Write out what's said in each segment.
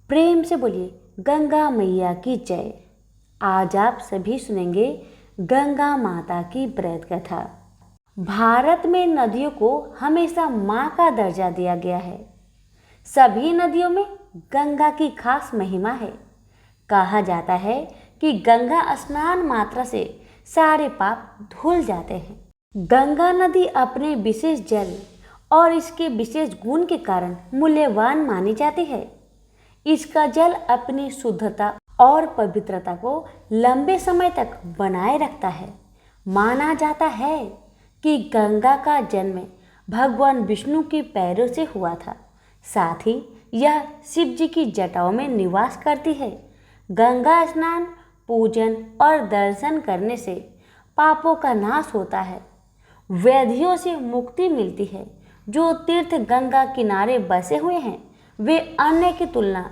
प्रेम से बोलिए गंगा मैया की जय। आज आप सभी सुनेंगे गंगा माता की व्रत कथा। भारत में नदियों को हमेशा माँ का दर्जा दिया गया है। सभी नदियों में गंगा की खास महिमा है। कहा जाता है कि गंगा स्नान मात्रा से सारे पाप धुल जाते हैं। गंगा नदी अपने विशेष जल और इसके विशेष गुण के कारण मूल्यवान मानी जाती है। इसका जल अपनी शुद्धता और पवित्रता को लंबे समय तक बनाए रखता है। माना जाता है कि गंगा का जन्म भगवान विष्णु के पैरों से हुआ था। साथ ही यह शिव जी की जटाओं में निवास करती है। गंगा स्नान, पूजन और दर्शन करने से पापों का नाश होता है, व्याधियों से मुक्ति मिलती है। जो तीर्थ गंगा किनारे बसे हुए हैं वे अन्य की तुलना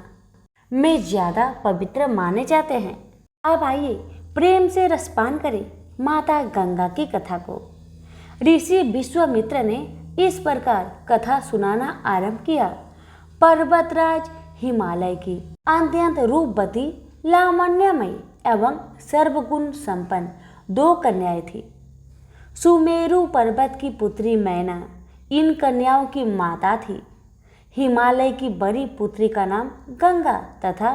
में ज्यादा पवित्र माने जाते हैं। अब आइए प्रेम से रसपान करें माता गंगा की कथा को। ऋषि विश्वामित्र ने इस प्रकार कथा सुनाना आरंभ किया। पर्वतराज हिमालय की अत्यंत रूपवती, लावण्यमयी एवं सर्वगुण संपन्न 2 कन्याएं थी। सुमेरु पर्वत की पुत्री मैना इन कन्याओं की माता थी। हिमालय की बड़ी पुत्री का नाम गंगा तथा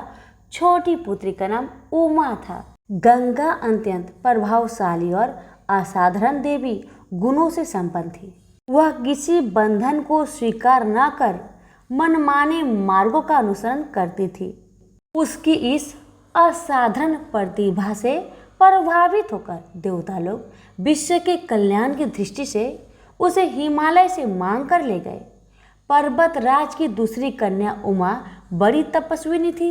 छोटी पुत्री का नाम उमा था। गंगा अत्यंत प्रभावशाली और असाधारण देवी गुणों से संपन्न थी। वह किसी बंधन को स्वीकार न कर मनमाने मार्गों का अनुसरण करती थी। उसकी इस असाधारण प्रतिभा से प्रभावित होकर देवता लोग विश्व के कल्याण की दृष्टि से उसे हिमालय से मांग कर ले गए। पर्वतराज की दूसरी कन्या उमा बड़ी तपस्विनी थी।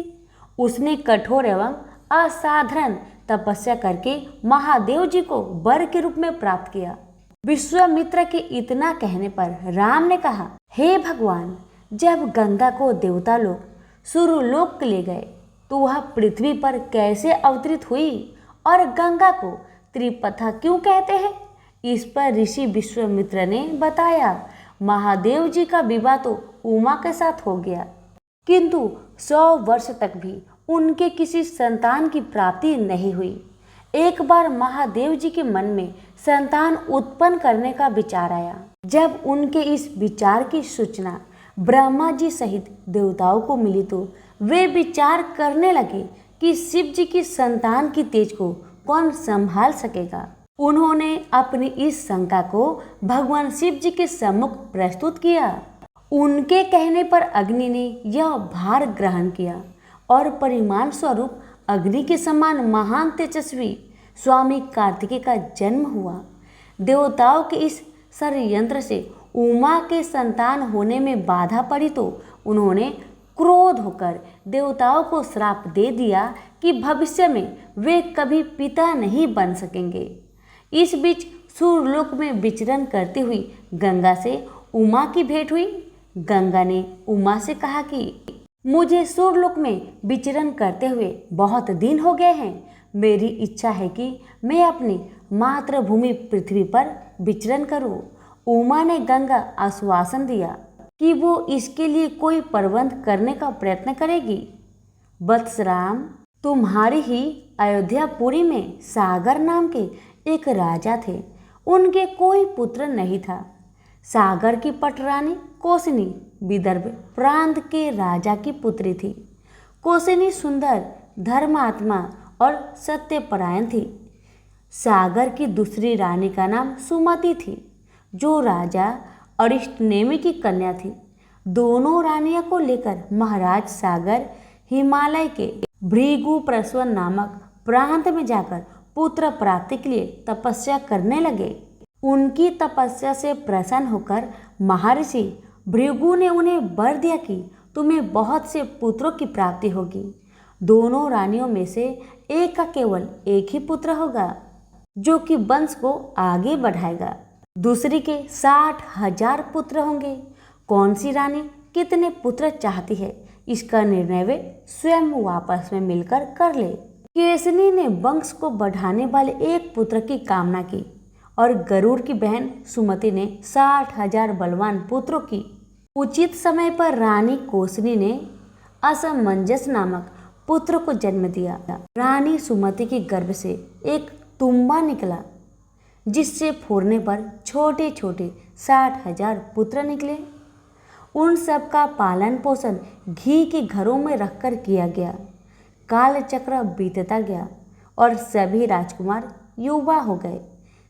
उसने कठोर एवं असाधारण तपस्या करके महादेव जी को वर के रूप में प्राप्त किया। विश्वामित्र के इतना कहने पर राम ने कहा, हे भगवान, जब गंगा को देवता लोग सूर्यलोक ले गए तो वह पृथ्वी पर कैसे अवतरित हुई और गंगा को त्रिपथा क्यों कहते हैं? इस पर ऋषि विश्वामित्र ने बताया, महादेव जी का विवाह तो उमा के साथ हो गया, किंतु 100 वर्ष तक भी उनके किसी संतान की प्राप्ति नहीं हुई। एक बार महादेव जी के मन में संतान उत्पन्न करने का विचार आया। जब उनके इस विचार की सूचना ब्रह्मा जी सहित देवताओं को मिली तो वे विचार करने लगे कि शिव जी की संतान की तेज को कौन संभाल सकेगा। उन्होंने अपनी इस शंका को भगवान शिव जी के सम्मुख प्रस्तुत किया। उनके कहने पर अग्नि ने यह भार ग्रहण किया और परिमाण स्वरूप अग्नि के समान महान तेजस्वी स्वामी कार्तिकेय का जन्म हुआ। देवताओं के इस षड्यंत्र से उमा के संतान होने में बाधा पड़ी तो उन्होंने क्रोध होकर देवताओं को श्राप दे दिया कि भविष्य में वे कभी पिता नहीं बन सकेंगे। इस बीच सूर्यलोक में विचरण करती हुई गंगा से उमा की भेंट हुई। गंगा ने उमा से कहा कि मुझे सूर्यलोक में विचरण करते हुए बहुत दिन हो गए हैं। मेरी इच्छा है कि मैं अपनी मातृभूमि पृथ्वी पर विचरण करूं। उमा ने गंगा आश्वासन दिया कि वो इसके लिए कोई प्रबंध करने का प्रयत्न करेगी। वत्सराम, तुम्हारी ही अयोध्यापुरी में सागर नाम के एक राजा थे। उनके कोई पुत्र नहीं था। सागर की पटरानी कोसनी विदर्भ प्रांत के राजा की पुत्री थी। कोसनी सुंदर, धर्मात्मा और सत्यपरायण थी। सागर की दूसरी रानी का नाम सुमति थी, जो राजा अरिष्टनेमि की कन्या थी। दोनों रानियों को लेकर महाराज सागर हिमालय के भृगुप्रस्वन नामक प्रांत में जाकर पुत्र प्राप्ति के लिए तपस्या करने लगे। उनकी तपस्या से प्रसन्न होकर महर्षि भृगु ने उन्हें वर दिया कि तुम्हें बहुत से पुत्रों की प्राप्ति होगी। दोनों रानियों में से एक का केवल एक ही पुत्र होगा, जो कि वंश को आगे बढ़ाएगा। दूसरी के 60,000 पुत्र होंगे। कौन सी रानी कितने पुत्र चाहती है, इसका निर्णय वे स्वयं आपस में मिलकर कर ले। केसनी ने वंश को बढ़ाने वाले एक पुत्र की कामना की और गरुड़ की बहन सुमति ने 60,000 बलवान पुत्रों की। उचित समय पर रानी कोसनी ने असमंजस नामक पुत्र को जन्म दिया। रानी सुमति के गर्भ से एक तुम्बा निकला, जिससे फूरने पर छोटे छोटे 60,000 पुत्र निकले। उन सब का पालन पोषण घी के घरों में रखकर किया गया। कालचक्र बीतता गया और सभी राजकुमार युवा हो गए।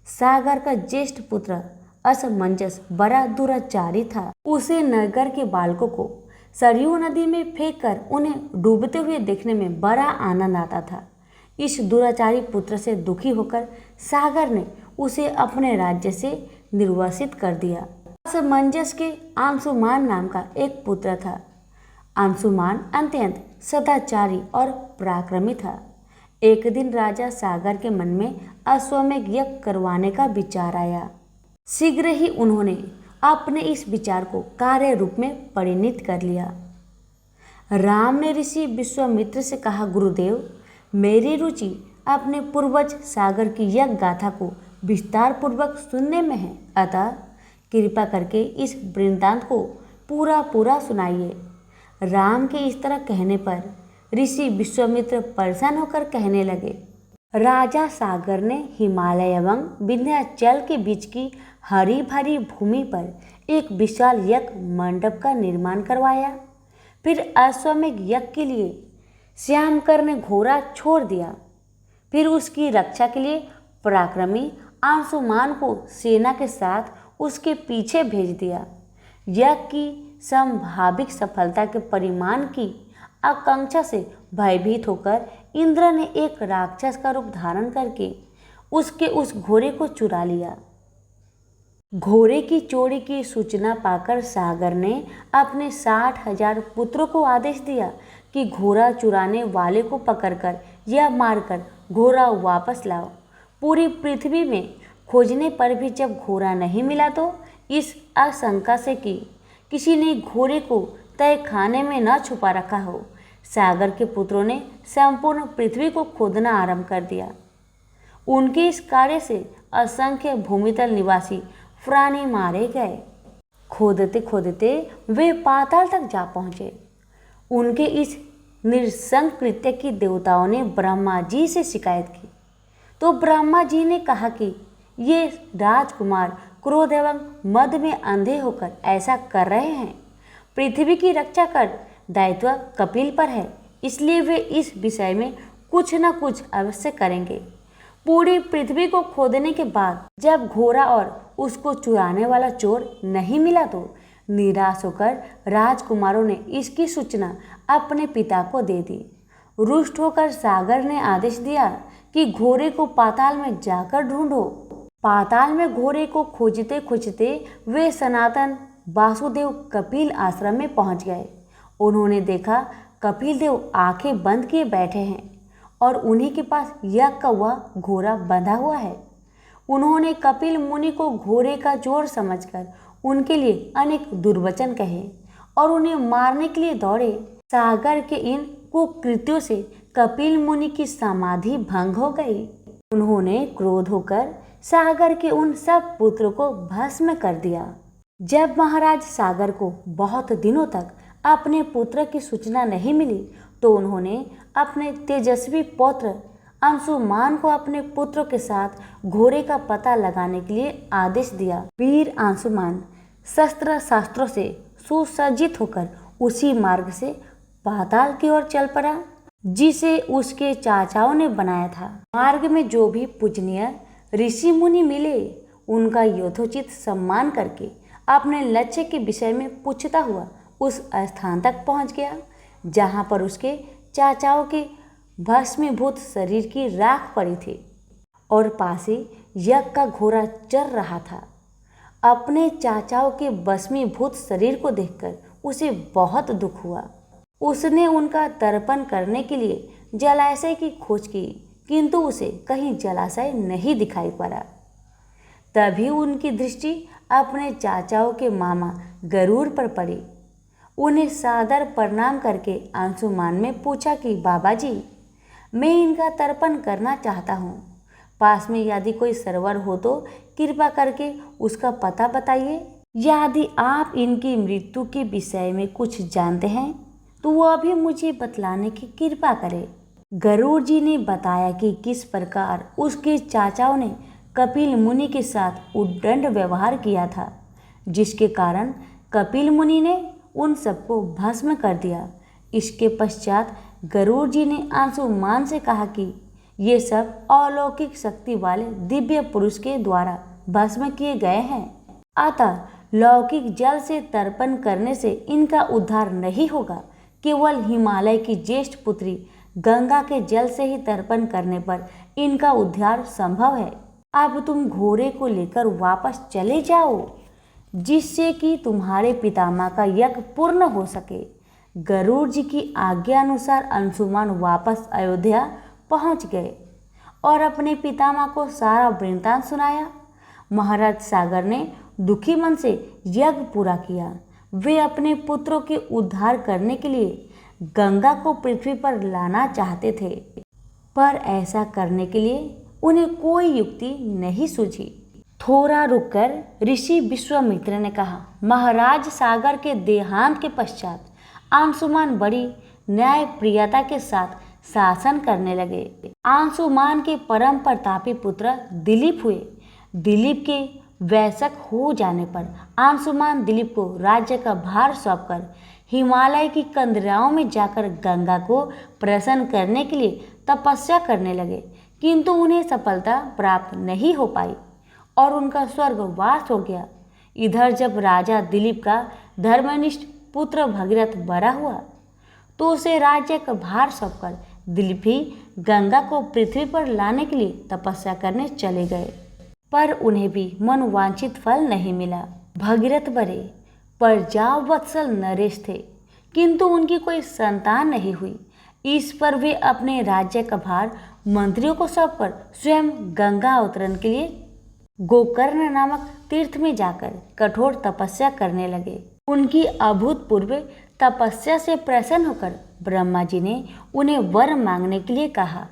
सागर का ज्येष्ठ पुत्र असमंजस बड़ा दुराचारी था। उसे नगर के बालकों को सरयू नदी में फेंककर उन्हें डूबते हुए देखने में बड़ा आनंद आता था। इस दुराचारी पुत्र से दुखी होकर सागर ने उसे अपने राज्य से निर्वासित कर दिया। असमंजस के अंशुमान नाम का एक पुत्र था। अंशुमान अत्यंत सदाचारी और पराक्रमी था। एक दिन राजा सागर के मन में अश्वमेध यज्ञ करवाने का विचार आया। शीघ्र ही उन्होंने अपने इस विचार को कार्य रूप में परिणत कर लिया। राम ने ऋषि विश्वामित्र से कहा, गुरुदेव, मेरी रुचि अपने पूर्वज सागर की यज्ञ गाथा को विस्तार पूर्वक सुनने में है, अतः कृपा करके इस वृत्तांत को पूरा सुनाइए। राम के इस तरह कहने पर ऋषि विश्वामित्र परेशान होकर कहने लगे, राजा सागर ने हिमालय एवं विंध्याचल के बीच की हरी भरी भूमि पर एक विशाल यज्ञ मंडप का निर्माण करवाया। फिर अश्वमेध यज्ञ के लिए श्यामकर ने घोड़ा छोड़ दिया। फिर उसकी रक्षा के लिए पराक्रमी अंशुमान को सेना के साथ उसके पीछे भेज दिया। यज्ञ की संभावित सफलता के परिमाण की आकांक्षा से भयभीत होकर इंद्र ने एक राक्षस का रूप धारण करके उसके उस घोड़े को चुरा लिया। घोड़े की चोरी की सूचना पाकर सागर ने अपने 60,000 पुत्रों को आदेश दिया कि घोड़ा चुराने वाले को पकड़कर या मारकर घोड़ा वापस लाओ। पूरी पृथ्वी में खोजने पर भी जब घोड़ा नहीं मिला तो इस आशंका से कि किसी ने घोड़े को तय खाने में न छुपा रखा हो, सागर के पुत्रों ने संपूर्ण पृथ्वी को खोदना आरंभ कर दिया। उनके इस कार्य से असंख्य भूमितल निवासी प्राणी मारे गए। खोदते खोदते वे पाताल तक जा पहुँचे। उनके इस नृशंस कृत्य की देवताओं ने ब्रह्मा जी से शिकायत की, तो ब्रह्मा जी ने कहा कि ये राजकुमार क्रोध एवं मद में अंधे होकर ऐसा कर रहे हैं। पृथ्वी की रक्षा कर दायित्व कपिल पर है, इसलिए वे इस विषय में कुछ न कुछ अवश्य करेंगे। पूरी पृथ्वी को खोदने के बाद जब घोड़ा और उसको चुराने वाला चोर नहीं मिला तो निराश होकर राजकुमारों ने इसकी सूचना अपने पिता को दे दी। रुष्ट होकर सागर ने आदेश दिया कि घोड़े को पाताल में जाकर ढूंढो। पाताल में घोड़े को खोजते खोजते वे सनातन वासुदेव कपिल आश्रम में पहुंच गए। उन्होंने देखा कपिल देव आंखें बंद किए बैठे हैं और उन्हीं के पास यज्ञ का वह घोड़ा बंधा हुआ है। उन्होंने कपिल मुनि को घोड़े का चोर समझकर उनके लिए अनेक दुर्वचन कहे और उन्हें मारने के लिए दौड़े। सागर के इन कुकृत्यों से कपिल मुनि की समाधि भंग हो गई। उन्होंने क्रोध होकर सागर के उन सब पुत्रों को भस्म कर दिया। जब महाराज सागर को बहुत दिनों तक अपने पुत्र की सूचना नहीं मिली तो उन्होंने अपने तेजस्वी पौत्र अंशुमान को अपने पुत्रों के साथ घोड़े का पता लगाने के लिए आदेश दिया। वीर अंशुमान शस्त्र शास्त्रों से सुसज्जित होकर उसी मार्ग से पाताल की ओर चल पड़ा जिसे उसके चाचाओं ने बनाया था। मार्ग में जो भी पूजनीय ऋषि मुनि मिले उनका यथोचित सम्मान करके अपने लक्ष्य के विषय में पूछता हुआ उस स्थान तक पहुंच गया जहां पर उसके चाचाओं के भस्मीभूत शरीर की राख पड़ी थी और पास ही यज्ञ का घोड़ा चर रहा था। अपने चाचाओं के भस्मीभूत शरीर को देखकर उसे बहुत दुख हुआ। उसने उनका तर्पण करने के लिए जलाशय की खोज की, किंतु उसे कहीं जलाशय नहीं दिखाई पड़ा। तभी उनकी दृष्टि अपने चाचाओं के मामा गरुड़ पर पड़ी। उन्हें सादर प्रणाम करके अंशुमान ने पूछा कि बाबा जी, मैं इनका तर्पण करना चाहता हूँ। पास में यदि कोई सरोवर हो तो कृपा करके उसका पता बताइए। यदि आप इनकी मृत्यु के विषय में कुछ जानते हैं तो वह भी मुझे बतलाने की कृपा करे। गरुड़ जी ने बताया कि किस प्रकार उसके चाचाओं ने कपिल मुनि के साथ उद्दंड व्यवहार किया था, जिसके कारण कपिल मुनि ने उन सबको भस्म कर दिया। इसके पश्चात गरुड़ जी ने अंशुमान से कहा कि ये सब अलौकिक शक्ति वाले दिव्य पुरुष के द्वारा भस्म किए गए हैं, अतः लौकिक जल से तर्पण करने से इनका उद्धार नहीं होगा। केवल हिमालय की ज्येष्ठ पुत्री गंगा के जल से ही तर्पण करने पर इनका उद्धार संभव है। अब तुम घोड़े को लेकर वापस चले जाओ, जिससे कि तुम्हारे पितामह का यज्ञ पूर्ण हो सके। गरुड़ जी की आज्ञा अनुसार अंशुमान वापस अयोध्या पहुंच गए और अपने पितामह को सारा वृत्तांत सुनाया। महाराज सागर ने दुखी मन से यज्ञ पूरा किया। वे अपने पुत्रों के उद्धार करने के लिए गंगा को पृथ्वी पर लाना चाहते थे, पर ऐसा करने के लिए उन्हें कोई युक्ति नहीं सूझी। थोड़ा रुककर ऋषि विश्वामित्र ने कहा, महाराज सागर के देहांत के पश्चात अंशुमान बड़ी न्यायप्रियता के साथ शासन करने लगे। अंशुमान के परम प्रतापी पुत्र दिलीप हुए। दिलीप के वयस्क हो जाने पर अंशुमान दिलीप को राज्य का भार सौंपकर हिमालय की कंदराओं में जाकर गंगा को प्रसन्न करने के लिए तपस्या करने लगे, किंतु उन्हें सफलता प्राप्त नहीं हो पाई और उनका स्वर्गवास हो गया। इधर जब राजा दिलीप का धर्मनिष्ठ पुत्र भगीरथ बड़ा हुआ तो उसे राज्य का भार सौंपकर दिलीप ही गंगा को पृथ्वी पर लाने के लिए तपस्या करने चले गए, पर उन्हें भी मनोवांछित फल नहीं मिला। भगीरथ बड़े प्रजावत्सल नरेश थे, किंतु उनकी कोई संतान नहीं हुई। इस पर वे अपने राज्य का भार मंत्रियों को सौंपकर स्वयं गंगा अवतरण के लिए गोकर्ण नामक तीर्थ में जाकर कठोर तपस्या करने लगे। उनकी अभूतपूर्व तपस्या से प्रसन्न होकर ब्रह्मा जी ने उन्हें वर मांगने के लिए कहा।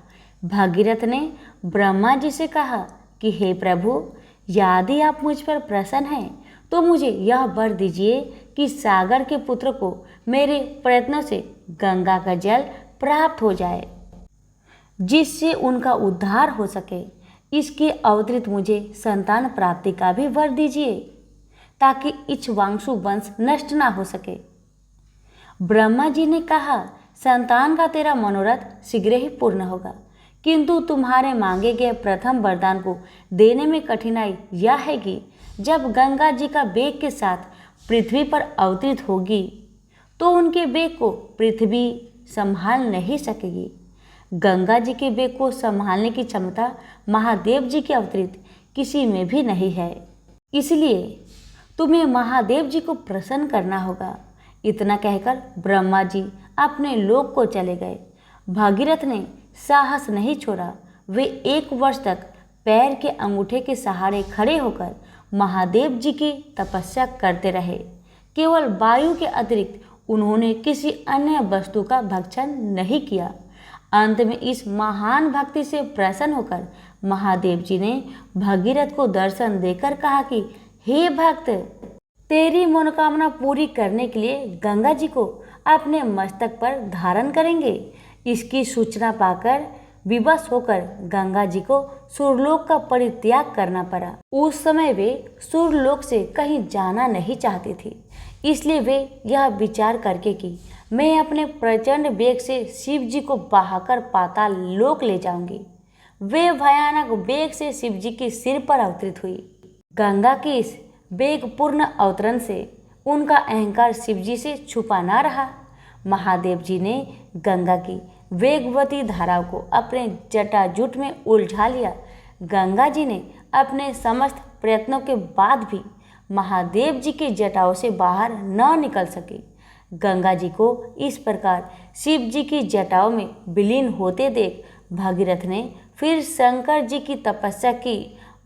भगीरथ ने ब्रह्मा जी से कहा कि हे प्रभु, यदि आप मुझ पर प्रसन्न हैं तो मुझे यह वर दीजिए कि सागर के पुत्र को मेरे प्रयत्नों से गंगा का जल प्राप्त हो जाए, जिससे उनका उद्धार हो सके। इसके अतिरिक्त मुझे संतान प्राप्ति का भी वर दीजिए, ताकि इक्ष्वाकु वंश नष्ट ना हो सके। ब्रह्मा जी ने कहा, संतान का तेरा मनोरथ शीघ्र ही पूर्ण होगा, किंतु तुम्हारे मांगे गए प्रथम वरदान को देने में कठिनाई यह है कि जब गंगा जी का वेग के साथ पृथ्वी पर अवतरित होगी तो उनके वेग को पृथ्वी संभाल नहीं सकेगी। गंगा जी के वेग को संभालने की क्षमता महादेव जी के अवतरित किसी में भी नहीं है, इसलिए तुम्हें महादेव जी को प्रसन्न करना होगा। इतना कहकर ब्रह्मा जी अपने लोक को चले गए। भगीरथ ने साहस नहीं छोड़ा। वे 1 वर्ष तक पैर के अंगूठे के सहारे खड़े होकर महादेव जी की तपस्या करते रहे। केवल वायु के अतिरिक्त उन्होंने किसी अन्य वस्तु का भक्षण नहीं किया। अंत में इस महान भक्ति से प्रसन्न होकर महादेव जी ने भगीरथ को दर्शन देकर कहा कि हे भक्त, तेरी मनोकामना पूरी करने के लिए गंगा जी को अपने मस्तक पर धारण करेंगे। इसकी सूचना पाकर विवश होकर गंगा जी को सूर्यलोक का परित्याग करना पड़ा। उस समय वे सूर्यलोक से कहीं जाना नहीं चाहती थी, इसलिए वे यह विचार करके कि मैं अपने प्रचंड वेग से शिव जी को बहाकर पाताल लोक ले जाऊंगी। वे भयानक वेग से शिव जी के सिर पर अवतरित हुई। गंगा के इस वेगपूर्ण अवतरण से उनका अहंकार शिव जी से छुपा ना रहा। महादेव जी ने गंगा की वेगवती धाराओं को अपने जटाजूट में उलझा लिया। गंगा जी ने अपने समस्त प्रयत्नों के बाद भी महादेव जी की जटाओं से बाहर न निकल सकी। गंगा जी को इस प्रकार शिव जी की जटाओं में विलीन होते देख भगीरथ ने फिर शंकर जी की तपस्या की।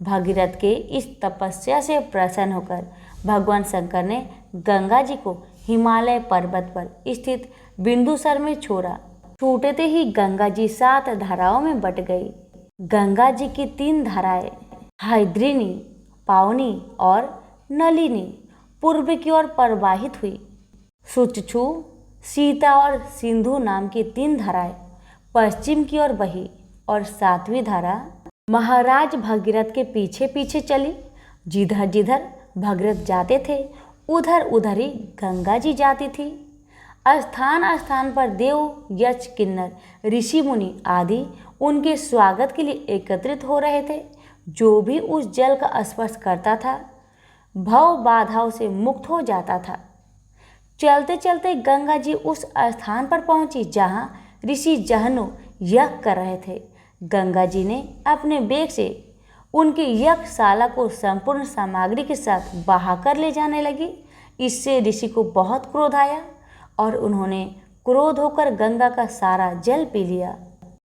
भगीरथ के इस तपस्या से प्रसन्न होकर भगवान शंकर ने गंगा जी को हिमालय पर्वत पर स्थित बिंदुसर में छोड़ा। छूटते ही गंगा जी 7 धाराओं में बट गई। गंगा जी की 3 धाराएं हैद्रिनी, पावनी और नलिनी पूर्व की ओर प्रवाहित हुई। सुचक्षु, सीता और सिंधु नाम की 3 धाराएं पश्चिम की ओर बही और 7वीं धारा महाराज भगीरथ के पीछे पीछे चली। जिधर जिधर भगीरथ जाते थे उधर उधर ही गंगा जी जाती थी। स्थान स्थान पर देव, यक्ष, किन्नर, ऋषि मुनि आदि उनके स्वागत के लिए एकत्रित हो रहे थे। जो भी उस जल का स्पर्श करता था भव बाधाओं से मुक्त हो जाता था। चलते चलते गंगा जी उस स्थान पर पहुंची जहां ऋषि जहनु यज्ञ कर रहे थे। गंगा जी ने अपने वेग से उनकी यज्ञशाला को संपूर्ण सामग्री के साथ बहाकर ले जाने लगी। इससे ऋषि को बहुत क्रोध आया और उन्होंने क्रोध होकर गंगा का सारा जल पी लिया।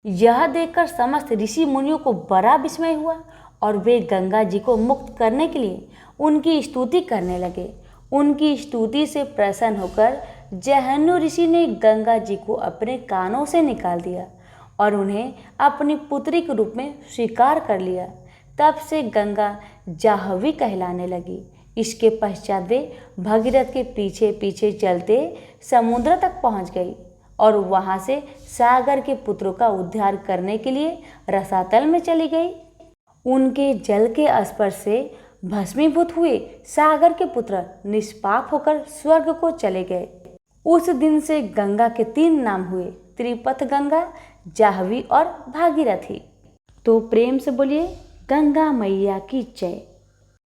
यह देखकर समस्त ऋषि मुनियों को बड़ा विस्मय हुआ और वे गंगा जी को मुक्त करने के लिए उनकी स्तुति करने लगे। उनकी स्तुति से प्रसन्न होकर जहन्नु ऋषि ने गंगा जी को अपने कानों से निकाल दिया और उन्हें अपनी पुत्री के रूप में स्वीकार कर लिया। तब से गंगा जाह्नवी कहलाने लगी। इसके पश्चात वे भगीरथ के पीछे पीछे चलते समुद्र तक पहुंच गई और वहां से सागर के पुत्रों का उद्धार करने के लिए रसातल में चली गई। उनके जल के स्पर्श से भस्मीभूत हुए सागर के पुत्र निष्पाप होकर स्वर्ग को चले गए। उस दिन से गंगा के 3 नाम हुए, त्रिपथ गंगा, जाह्नवी और भागीरथी। तो प्रेम से बोलिए गंगा मैया की जय।